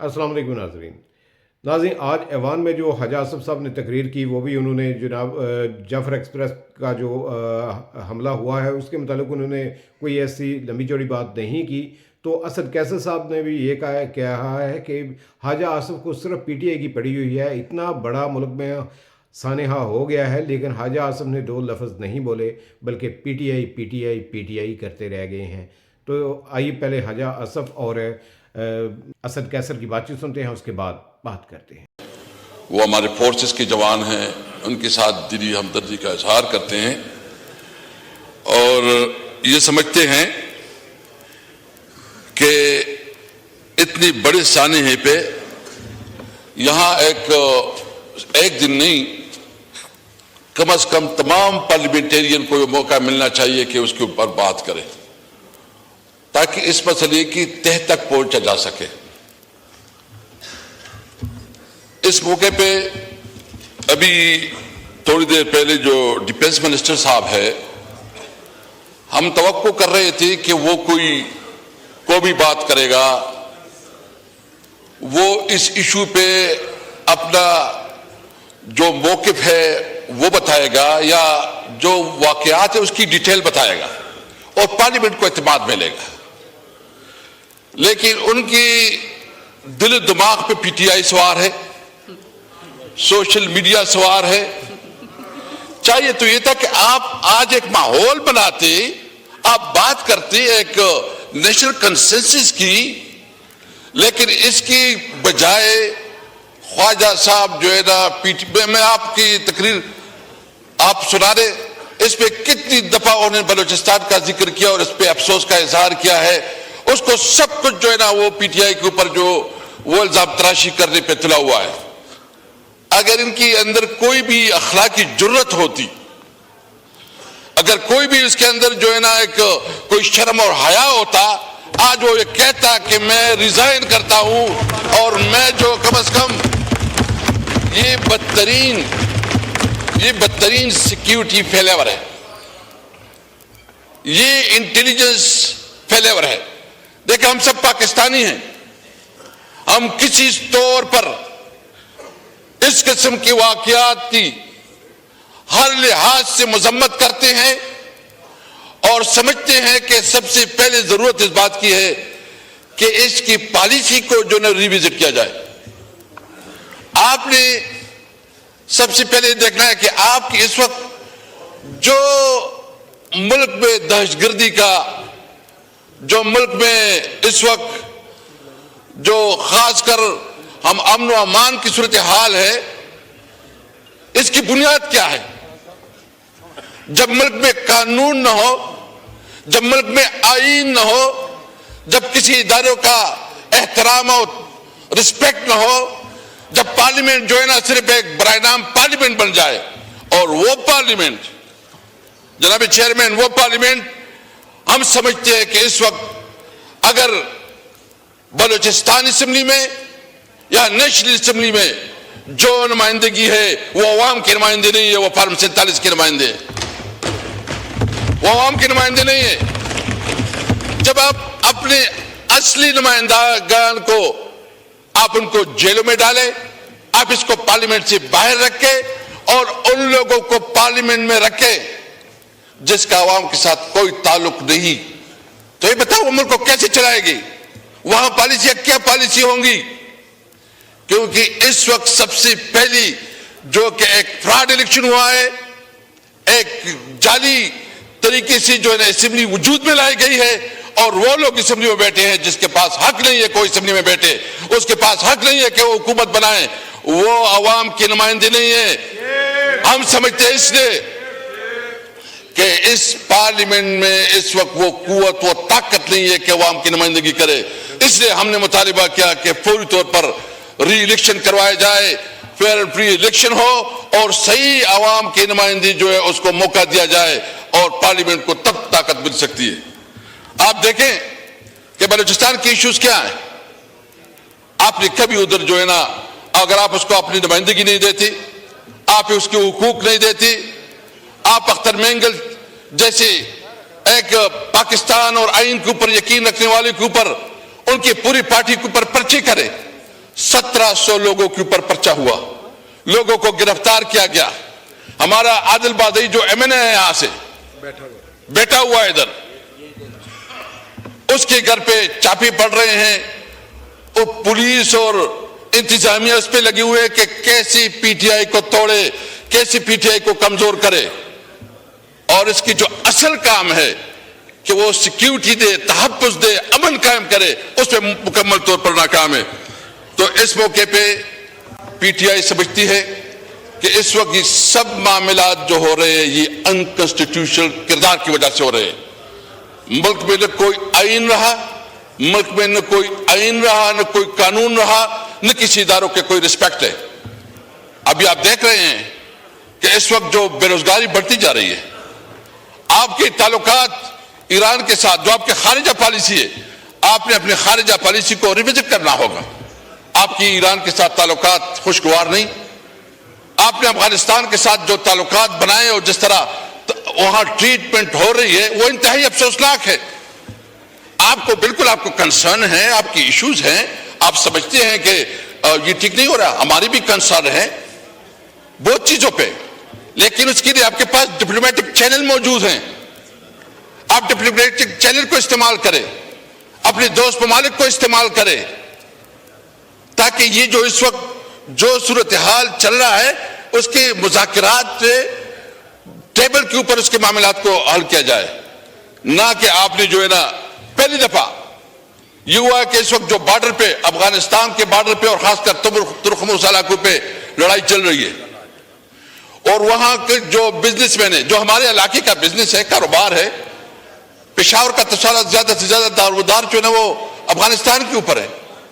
अस्सलाम वालेकुम नाज़रीन, आज ऐवान में जो हाजा आसिफ साहब ने तकरीर की, वो भी उन्होंने जनाब जाफ़र एक्सप्रेस का जो हमला हुआ है उसके मुतालिक उन्होंने कोई ऐसी लंबी चौड़ी बात नहीं की। तो असद कैसर साहब ने भी ये कहा है कि हाजा आसिफ को सिर्फ PTI की पड़ी हुई है। इतना बड़ा मुल्क में सानहा हो गया है, लेकिन हाजा आसिफ ने दो लफ्ज़ नहीं बोले, बल्कि PTI PTI PTI करते रह गए हैं। तो आइए पहले हाजा आसिफ और असद कैसर की बातचीत सुनते हैं, उसके बाद बात करते हैं। वो हमारे फोर्सेस के जवान हैं, उनके साथ दिली हमदर्दी का इजहार करते हैं और ये समझते हैं कि इतनी बड़े सानहे पे यहाँ एक दिन नहीं, कम से कम तमाम पार्लियामेंटेरियन को मौका मिलना चाहिए कि उसके ऊपर बात करें, ताकि इस मसले की तह तक पहुंचा जा सके। इस मौके पे अभी थोड़ी देर पहले जो डिफेंस मिनिस्टर साहब है, हम तवक्को कर रहे थे कि वो कोई भी बात करेगा, वो इस इशू पे अपना जो मौकिफ है वो बताएगा या जो वाकयात है उसकी डिटेल बताएगा और पार्लियामेंट को एतमाद मिलेगा। लेकिन उनकी दिल दिमाग पे PTI सवार है, सोशल मीडिया सवार है। चाहिए तो ये था कि आप आज एक माहौल बनाते, आप बात करते एक नेशनल कंसेंसस की, लेकिन इसकी बजाय ख्वाजा साहब जो है ना मैं आपकी तकरीर आप सुना रहे, इस पे कितनी दफा उन्होंने बलूचिस्तान का जिक्र किया और इस पे अफसोस का इजहार किया है। उसको सब कुछ जो है ना वो PTI के ऊपर जो वो इल्जाम तराशी करने पे तुला हुआ है। अगर इनकी अंदर कोई भी अखलाकी जुर्रत होती, अगर कोई भी इसके अंदर जो है ना एक कोई शर्म और हया होता, आज वो ये कहता कि मैं रिजाइन करता हूं और मैं जो कम से कम ये बदतरीन सिक्योरिटी फेलेवर है, ये इंटेलिजेंस फेलेवर है। देखिए, हम सब पाकिस्तानी हैं, हम किसी तौर पर इस किस्म की वाकयात की हर लिहाज से मजम्मत करते हैं और समझते हैं कि सबसे पहले जरूरत इस बात की है कि इसकी पॉलिसी को जो है रिविजिट किया जाए। आपने सबसे पहले देखना है कि आपकी इस वक्त जो मुल्क में दहशतगर्दी का, जो मुल्क में इस वक्त जो खासकर हम अमन व अमान की सूरत हाल है, इसकी बुनियाद क्या है? जब मुल्क में कानून न हो, जब मुल्क में आईन न हो, जब किसी इदारों का एहतराम और रिस्पेक्ट न हो, जब पार्लियामेंट जो है ना सिर्फ एक बराए-नाम पार्लियामेंट बन जाए, और वो पार्लियामेंट जनाब चेयरमैन, वो पार्लियामेंट हम समझते हैं कि इस वक्त अगर बलूचिस्तान असेंबली में या नेशनल असेंबली में जो नुमाइंदगी है वो अवाम की नुमाइंदगी नहीं है, वो फॉर्म 47 के नुमाइंदे है, वो अवाम के नुमाइंदे नहीं है। जब आप अपने असली नुमाइंदागान को आप उनको जेलों में डालें, आप इसको पार्लियामेंट से बाहर रखें और उन लोगों को पार्लियामेंट में रखें जिसका अवाम के साथ कोई ताल्लुक नहीं, तो ये बताओ वो मुल्क को कैसे चलाएगी? वहां पॉलिसी क्या पॉलिसी होंगी? क्योंकि इस वक्त सबसे पहली जो कि एक फ्रॉड इलेक्शन हुआ है, एक जाली तरीके से जो है ना असेंबली वजूद में लाई गई है और वो लोग असेंबली में बैठे हैं जिसके पास हक नहीं है कोई असेंबली में बैठे, उसके पास हक नहीं है कि वो हुकूमत बनाए, वो अवाम के नुमाइंदे नहीं है। हम समझते हैं इसलिए कि इस पार्लियामेंट में इस वक्त वो कुव्वत, वो ताकत नहीं है कि अवाम की नुमाइंदगी करे। इसलिए हमने मुतालिबा किया कि फौरी तौर पर री इलेक्शन करवाया जाए, फेयर एंड फ्री इलेक्शन हो और सही अवाम की नुमाइंदगी जो है उसको मौका दिया जाए और पार्लियामेंट को तब ताकत मिल सकती है। आप देखें कि बलूचिस्तान के इश्यूज क्या है। आपने कभी उधर जो है ना, अगर आप उसको अपनी नुमाइंदगी नहीं देती, आप उसके हुकूक नहीं देती, आप अख्तर मेंगल जैसे एक पाकिस्तान और आइन के ऊपर यकीन रखने वाले के ऊपर, उनकी पूरी पार्टी के ऊपर पर्चे करें, 1700 लोगों के ऊपर पर्चा हुआ, लोगों को गिरफ्तार किया गया। हमारा आदिल बादई जो एमएनए है यहां से बैठा हुआ है इधर, उसके घर पे चापे पड़ रहे हैं, वो पुलिस और इंतजामिया उस पे लगी हुई है कि कैसी पीटीआई को तोड़े, कैसी पीटीआई को कमजोर करे। और इसकी जो असल काम है कि वो सिक्योरिटी दे, तहफ्फुज़ दे, अमन कायम करे, उस पर मुकम्मल तौर पर नाकाम है। तो इस मौके पे पीटीआई समझती है कि इस वक्त ये सब मामलात जो हो रहे हैं ये अनकॉन्स्टिट्यूशनल किरदार की वजह से हो रहे हैं। मुल्क में न कोई आइन रहा, मुल्क में न कोई आइन रहा, न कोई कानून रहा, न किसी इदारों के कोई रिस्पेक्ट है। अभी आप देख रहे हैं कि इस वक्त जो बेरोजगारी बढ़ती जा रही है, आपके ताल्लुकात ईरान के साथ, जो आपके खारिजा पॉलिसी है, आपने अपने खारिजा पॉलिसी को रिविजिट करना होगा। आपकी ईरान के साथ ताल्लुकात खुशगवार नहीं। आपने अफगानिस्तान के साथ जो ताल्लुकात बनाए और जिस तरह वहां ट्रीटमेंट हो रही है वो इंतहाई अफसोसनाक है। आपको बिल्कुल आपको कंसर्न है, आपकी इश्यूज हैं, आप समझते हैं कि ये ठीक नहीं हो रहा। हमारी भी कंसर्न है बहुत चीजों पे, लेकिन उसके लिए आपके पास डिप्लोमेटिक चैनल मौजूद हैं। आप डिप्लोमेटिक चैनल को इस्तेमाल करें, अपने दोस्त ममालिक को इस्तेमाल करें, ताकि ये जो इस वक्त जो सूरत हाल चल रहा है उसके मुज़ाकरात टेबल के ऊपर उसके मामलात को हल किया जाए। ना कि आपने जो है ना, पहली दफा ये हुआ कि इस वक्त जो बॉर्डर पे, अफगानिस्तान के बॉर्डर पे और खासकर तुर्कमुस इलाकों पे लड़ाई चल रही है, और वहां के जो बिजनेसमैन है, जो हमारे इलाके का बिजनेस है, कारोबार है, पेशावर का तसाला ज्यादा से ज्यादा दारोदार जो है ना वो अफगानिस्तान के ऊपर है,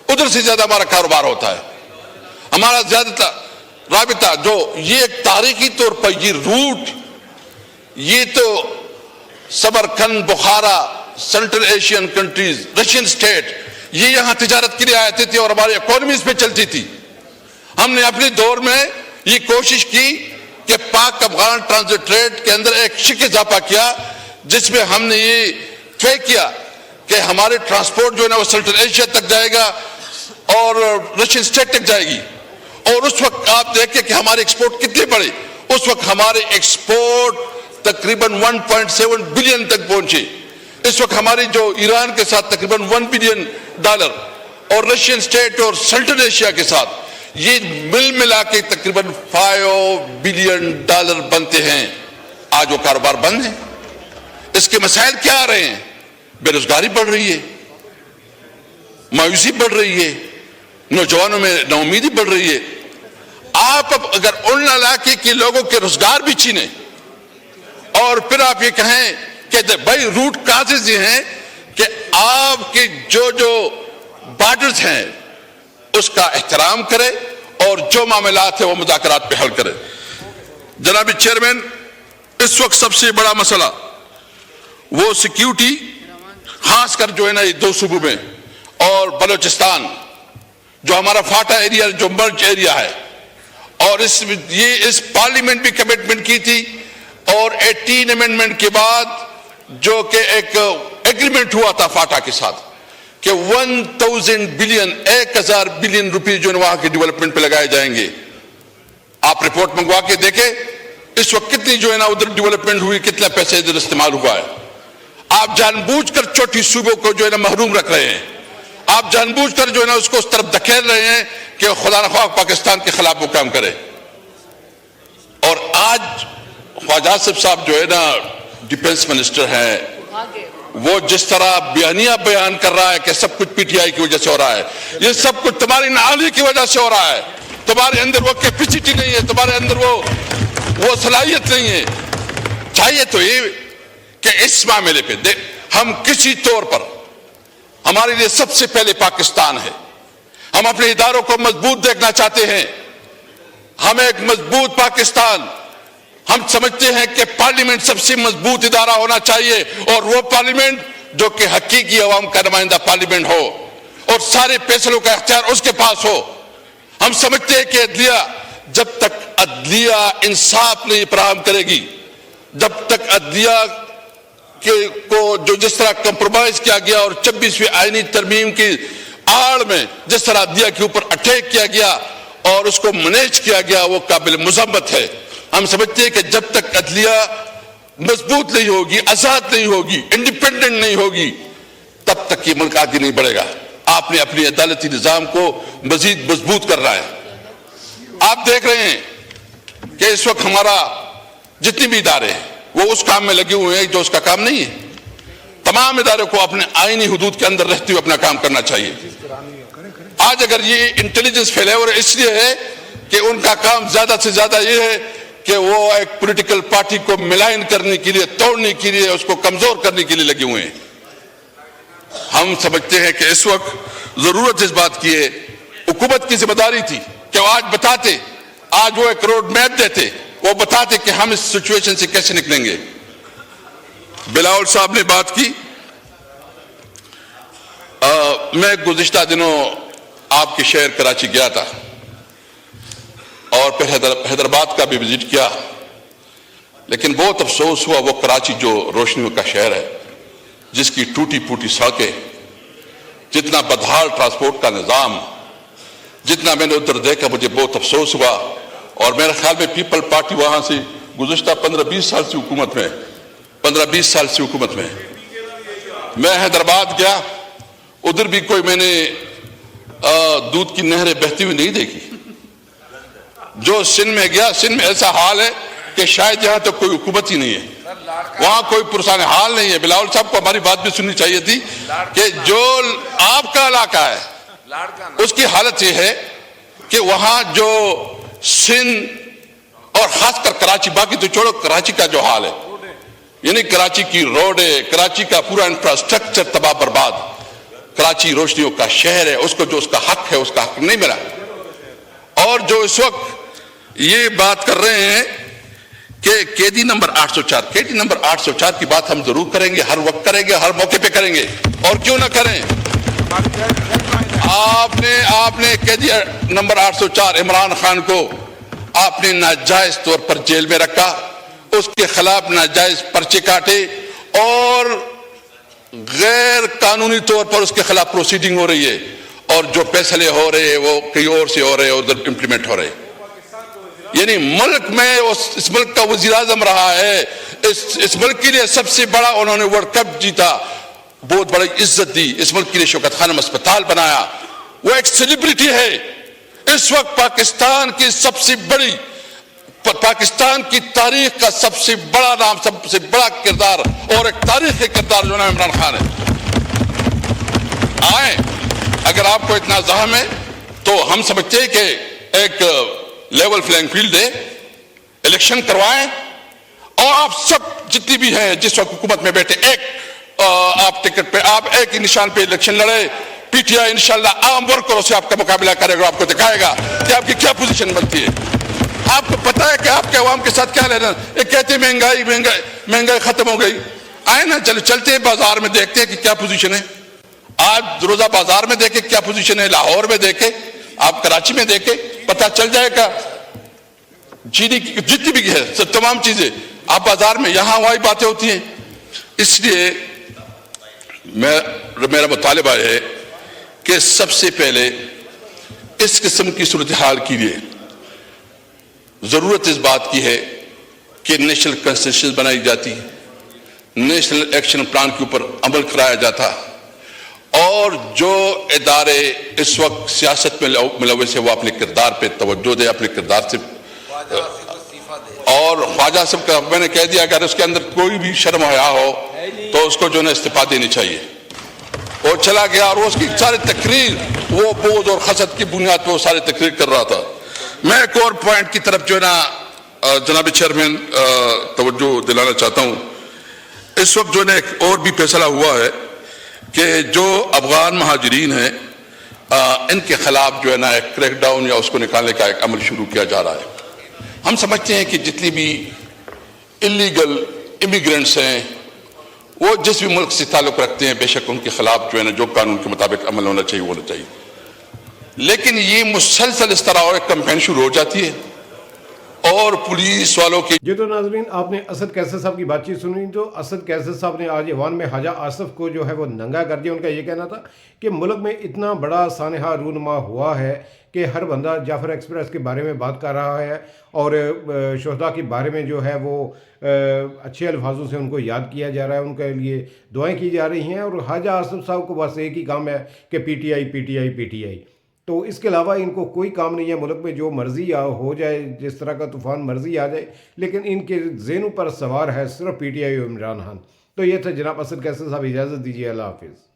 उधर से ज्यादा हमारा कारोबार होता है। हमारा ज्यादातर राबिता जो ये एक तारीखी तौर पर ये रूट, ये तो Samarkand, Bukhara, central Asian countries, Russian state, ये यहां तिजारत के लिए आते थे और हमारी इकोनॉमीज पे चलती थी। हमने अपने दौर में ये कोशिश की कि पाक अफगान ट्रांजिट ट्रेड के अंदर एक शिक इजाफा किया, जिसमें हमने ये तय किया कि हमारे ट्रांसपोर्ट जो है ना वो सेंट्रल एशिया तक जाएगा और रशियन स्टेट तक जाएगी। और उस वक्त आप देखिए कि हमारे एक्सपोर्ट कितने बढ़े। उस वक्त हमारे एक्सपोर्ट तकरीबन 1.7 बिलियन तक पहुंचे। इस वक्त हमारी जो ईरान के साथ तकरीबन $1 बिलियन और रशियन स्टेट और सेंट्रल एशिया के साथ ये मिल मिला के तकरीबन $5 बिलियन बनते हैं। आज वो कारोबार बंद है। इसके मसाइल क्या आ रहे हैं? बेरोजगारी बढ़ रही है, मायूसी बढ़ रही है, नौजवानों में नाउमीदी बढ़ रही है। आप अब अगर उन इलाके के लोगों के रोजगार भी छीने और फिर आप ये कहें कि भाई रूट काजेज ये हैं कि आपके जो जो बॉर्डर्स हैं उसका एहतराम करें और जो मामलात है वो मुज़ाकरात पे हल करें। जनाब चेयरमैन, इस वक्त सबसे बड़ा मसला वो सिक्योरिटी, खासकर जो है ना ये दो सूबों में और बलोचिस्तान, जो हमारा फाटा एरिया, जो मर्ज एरिया है, और इस पार्लियामेंट भी कमिटमेंट की थी और 18 अमेंडमेंट के बाद जो कि एक एग्रीमेंट हुआ था फाटा के साथ कि 1000 बिलियन रुपए जो वहां के डेवलपमेंट पे लगाए जाएंगे। आप रिपोर्ट मंगवा के देखें इस वक्त कितनी जो है ना उधर डेवलपमेंट हुई, कितना पैसे इधर इस्तेमाल हुआ है। आप जानबूझकर छोटी सूबों को जो है ना महरूम रख रहे हैं। आप जानबूझकर जो है ना उसको उस तरफ धकेल रहे हैं कि खुदा न ख्वाह पाकिस्तान के खिलाफ वो काम करे। और आज ख्वाजा आसिफ साहब जो है ना डिफेंस मिनिस्टर हैं, वो जिस तरह बयानिया बयान कर रहा है कि सब कुछ पीटीआई की वजह से हो रहा है, ये सब कुछ तुम्हारी नाली की वजह से हो रहा है। तुम्हारे अंदर वो कैपेसिटी नहीं है, तुम्हारे अंदर वो सलाहियत नहीं है। चाहिए तो ये कि इस मामले पे हम किसी तौर पर, हमारे लिए सबसे पहले पाकिस्तान है। हम अपने इदारों को मजबूत देखना चाहते हैं। हम एक मजबूत पाकिस्तान, हम समझते हैं कि पार्लियामेंट सबसे मजबूत इदारा होना चाहिए और वो पार्लियामेंट जो कि हकीकी अवाम का नुमाइंदा पार्लियामेंट हो और सारे फैसलों का इख्तियार उसके पास हो। हम समझते हैं कि अदलिया, जब तक अदलिया इंसाफ नहीं फराहम करेगी, जब तक अदलिया को जो जिस तरह कंप्रोमाइज किया गया और 26वीं आईनी तरमीम की آڑ میں جس طرح عدلیہ کے اوپر اٹیک کیا گیا اور اس کو مینیج کیا گیا وہ قابل مذمت ہے. ہم سمجھتے ہیں کہ جب تک عدلیہ مضبوط نہیں ہوگی, آزاد نہیں ہوگی, انڈیپینڈنٹ نہیں ہوگی, تب تک یہ ملک آگے نہیں بڑھے گا. آپ نے اپنی عدالتی نظام کو مزید مضبوط کرنا ہے. آپ دیکھ رہے ہیں کہ اس وقت ہمارا جتنی بھی ادارے ہیں وہ اس کام میں لگے ہوئے ہیں جو اس کا کام نہیں ہے. تمام اداروں کو اپنے آئینی حدود کے اندر رہتے ہوئے اپنا کام کرنا چاہیے. آج اگر یہ انٹیلیجنس فیلیور اس لیے ہے کہ ان کا کام زیادہ سے زیادہ یہ ہے کہ وہ ایک پولیٹیکل پارٹی کو ملائن کرنے کے لیے, توڑنے کے لیے, اس کو کمزور کرنے کے لیے لگے ہوئے ہیں. ہم سمجھتے ہیں کہ اس وقت ضرورت اس بات کی ہے, حکومت کی ذمہ داری تھی کہ وہ آج بتاتے, آج وہ ایک روڈ میپ دیتے, وہ بتاتے کہ ہم اس سچویشن سے کیسے نکلیں گے. بلاول صاحب نے بات کی. میں گزشتہ دنوں آپ کے شہر کراچی گیا تھا اور پھر حیدرآباد کا بھی وزٹ کیا, لیکن بہت افسوس ہوا وہ کراچی جو روشنیوں کا شہر ہے, جس کی ٹوٹی پھوٹی سڑکیں, جتنا بدحال ٹرانسپورٹ کا نظام, جتنا میں نے ادھر دیکھا مجھے بہت افسوس ہوا. اور میرے خیال میں پیپل پارٹی وہاں سے گزشتہ 15-20 سال سے حکومت میں, 15-20 سال سے حکومت میں. میں حیدرآباد گیا, ادھر بھی کوئی میں نے دودھ کی نہریں بہتی ہوئی نہیں دیکھی. جو سندھ میں گیا, سندھ میں ایسا حال ہے کہ شاید یہاں تو کوئی حکومت ہی نہیں ہے, وہاں کوئی پرسان حال نہیں ہے. بلاول صاحب کو ہماری بات بھی سننی چاہیے تھی کہ جو آپ کا علاقہ ہے اس کی حالت یہ ہے کہ وہاں جو سندھ اور خاص کر کراچی, باقی تو چھوڑو, کراچی کا جو حال ہے, یعنی کراچی کی روڈیں, کراچی کا پورا انفراسٹرکچر تباہ برباد. کراچی روشنیوں کا شہر ہے, اس کو جو اس کا حق ہے اس کا حق نہیں ملا. اور جو اس وقت یہ بات کر رہے ہیں کہ قیدی نمبر 804, قیدی نمبر 804 کی بات ہم ضرور کریں گے, ہر وقت کریں گے, ہر موقع پہ کریں گے, اور کیوں نہ کریں. آپ نے قیدی نمبر 804 عمران خان کو آپ نے ناجائز طور پر جیل میں رکھا, اس کے خلاف ناجائز پرچے کاٹے اور غیر قانونی طور پر اس کے خلاف پروسیڈنگ ہو رہی ہے, اور جو فیصلے ہو رہے ہیں وہ کہیں اور سے ہو رہے ہیں, ادھر امپلیمنٹ ہو رہے ہیں. یعنی ملک میں اس ملک کا وزیر اعظم رہا ہے, اس ملک کے لیے سب سے بڑا انہوں نے ورلڈ کپ جیتا, بہت بڑی عزت دی, اس ملک کے لیے شوکت خانم اسپتال بنایا, وہ ایک سیلیبریٹی ہے. اس وقت پاکستان کی سب سے بڑی, پاکستان کی تاریخ کا سب سے بڑا نام, سب سے بڑا کردار اور ایک تاریخی کردار جو نام عمران خان ہے. آئیں, اگر آپ کو اتنا زحم ہے تو ہم سمجھتے ہیں کہ ایک لیول فلینگ فیلڈ دے, الیکشن کروائیں, اور آپ سب جتنی بھی ہیں جس وقت حکومت میں بیٹھے, ایک آپ ٹکٹ پہ, آپ ایک ہی نشان پہ الیکشن لڑے. پی ٹی آئی انشاءاللہ عام ورکروں سے آپ کا مقابلہ کرے گا, آپ کو دکھائے گا کہ آپ کی کیا پوزیشن بنتی ہے. آپ کو پتا ہے کہ آپ کے عوام کے ساتھ کیا لینا. ایک کہتے ہیں مہنگائی ختم ہو گئی. آئے نا, چلتے ہیں بازار میں, دیکھتے ہیں کہ کیا پوزیشن ہے. آپ روزہ بازار میں دیکھیں کیا پوزیشن ہے, لاہور میں دیکھیں, آپ کراچی میں دیکھیں, پتہ چل جائے گا. چینی کی جتنی بھی ہے سب تمام چیزیں آپ بازار میں, یہاں وہی باتیں ہوتی ہیں. اس لیے میرا مطالبہ ہے کہ سب سے پہلے اس قسم کی صورتحال کے لیے ضرورت اس بات کی ہے کہ نیشنل کنسنسس بنائی جاتی, نیشنل ایکشن پلان کے اوپر عمل کرایا جاتا, اور جو ادارے اس وقت سیاست میں ملوث ہے وہ اپنے کردار پہ توجہ دے, اپنے کردار سے. اور خواجہ صاحب کا میں نے کہہ دیا اگر اس کے اندر کوئی بھی شرم حیا ہو تو اس کو جو ہے استعفا دینی چاہیے. اور چلا گیا اور اس کی ساری تقریر وہ بوجھ اور خسد کی بنیاد پہ وہ ساری تقریر کر رہا تھا. میں ایک اور پوائنٹ کی طرف جو ہے نا جناب چیئرمین توجہ دلانا چاہتا ہوں. اس وقت جو ہے نا ایک اور بھی فیصلہ ہوا ہے کہ جو افغان مہاجرین ہیں ان کے خلاف جو ہے نا ایک کریک ڈاؤن یا اس کو نکالنے کا ایک عمل شروع کیا جا رہا ہے. ہم سمجھتے ہیں کہ جتنی بھی انلیگل امیگرینٹس ہیں وہ جس بھی ملک سے تعلق رکھتے ہیں بے شک ان کے خلاف جو ہے نا جو قانون کے مطابق عمل ہونا چاہیے وہ ہونا چاہیے. لیکن یہ مسلسل اس طرح اور ایک کمپین شروع ہو جاتی ہے और पुलिस वालों की जी तो नाजरीन, आपने असद कैसर साहब की बातचीत सुनी। तो असद कैसर साहब ने आज ऐवान में ख्वाजा आसिफ को जो है वो नंगा कर दिया। उनका ये कहना था कि मुल्क में इतना बड़ा सानहा रूनुमा हुआ है कि हर बंदा जाफर एक्सप्रेस के बारे में बात कर रहा है और शहदा के बारे में जो है वो अच्छे अल्फाजों से उनको याद किया जा रहा है, उनके लिए दुआएं की जा रही हैं। और ख्वाजा आसिफ साहब को बस एक ही काम है कि पीटीआई पीटीआई पीटीआई। तो इसके अलावा इनको कोई काम नहीं है मुल्क में, जो मर्ज़ी हो जाए, जिस तरह का तूफ़ान मर्ज़ी आ जाए, लेकिन इनके ज़हनों पर सवार है सिर्फ पीटीआई और इमरान खान। तो ये था जनाब असद कैसर साहब, इजाज़त दीजिए, अल्लाह हाफिज़।